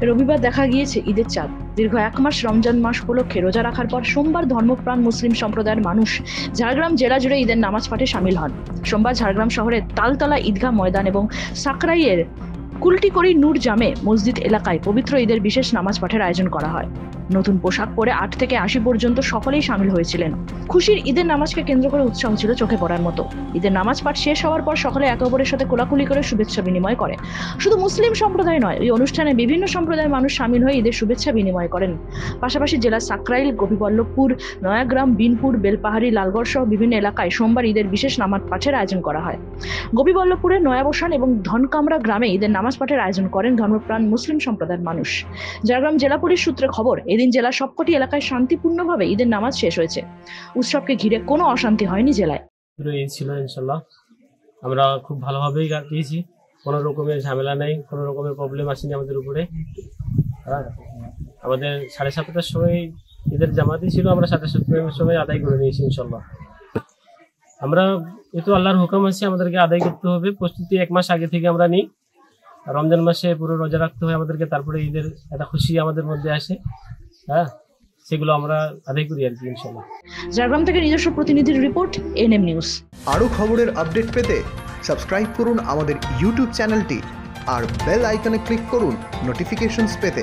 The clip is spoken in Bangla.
রবিবার দেখা গিয়েছে ঈদের চাঁদ। দীর্ঘ 1 মাস রমজান মাস উপলক্ষে রোজা রাখার পর সোমবার ধর্মপ্রাণ মুসলিম সম্প্রদায়ের মানুষ ঝাড়গ্রাম জেলা জুড়ে ঈদের নামাজ পাঠে সামিল হন। সোমবার ঝাড়গ্রাম শহরের তালতলা ঈদগাহ ময়দান এবং সাকরাইয়ের কুলটিকড়ি নূর জামে মসজিদ এলাকায় পবিত্র ঈদের বিশেষ নামাজ পাঠের আয়োজন করা হয়। নতুন পোশাক পরে 8 থেকে 80 পর্যন্ত সকলেই সামিল হয়েছিলেন। খুশির ঈদের নামাজকে কেন্দ্র করে উৎসাহ ছিল চোখে পড়ার মতো। ঈদের নামাজ পাঠ শেষ হওয়ার পর সকলে একে অপরের সাথে কোলাকুলি করে শুভেচ্ছা বিনিময় করে। শুধু মুসলিম সম্প্রদায় নয়, এই অনুষ্ঠানে বিভিন্ন সম্প্রদায়ের মানুষ সামিল হয়ে ঈদের শুভেচ্ছা বিনিময় করেন। পাশাপাশি জেলার সাকরাইল, গোপীবল্লভপুর, নয়াগ্রাম, বিনপুর, বেলপাহাড়ি, লালগড় সহ বিভিন্ন এলাকায় সোমবার ঈদের বিশেষ নামাজ পাঠের আয়োজন করা হয়। গোপীবল্লভপুরের নয়াবসান এবং ধনকামরা গ্রামে ঈদের নামাজ পাঠের আয়োজন করেন ধর্মপ্রাণ মুসলিম সম্প্রদায়ের মানুষ। ঝাড়গ্রাম জেলা পুলিশ সূত্রে খবর, এদিন জেলার সবকটি এলাকায় শান্তিপূর্ণভাবে ঈদের নামাজ শেষ হয়েছে। উৎসবকে ঘিরে কোনো অশান্তি হয়নি জেলায়। ঈদ ছিল ইনশাল্লাহ, আমরা খুব ভালোভাবেই কাটিয়েছি। কোনো রকমের ঝামেলা নেই, কোনো রকমের প্রবলেম আসেনি আমাদের উপরে। আমাদের 7:30টার সময় ঈদের জামাতি ছিল, আমরা 7:30টার সময় আদায় করে নিয়েছি ইনশাল্লাহ। আমরা তো আল্লাহর হুকুম আছে, আমাদেরকে আদায় করতে হবে। প্রস্তুতি 1 মাস আগে থেকে আমরা নিই। রমজান মাসে পুরো রোজা রাখতে হয় আমাদেরকে, তারপরে ঈদের একটা খুশি আমাদের মধ্যে আসে। সেগুলো আমরা আদায় করি আর কি ইনশাল্লাহ। ঝাড়গ্রাম থেকে নিজস্ব প্রতিনিধির রিপোর্ট, এনএম নিউজ। আরও খবরের আপডেট পেতে সাবস্ক্রাইব করুন আমাদের ইউটিউব চ্যানেলটি আর বেল আইকনে ক্লিক করুন নোটিফিকেশনস পেতে।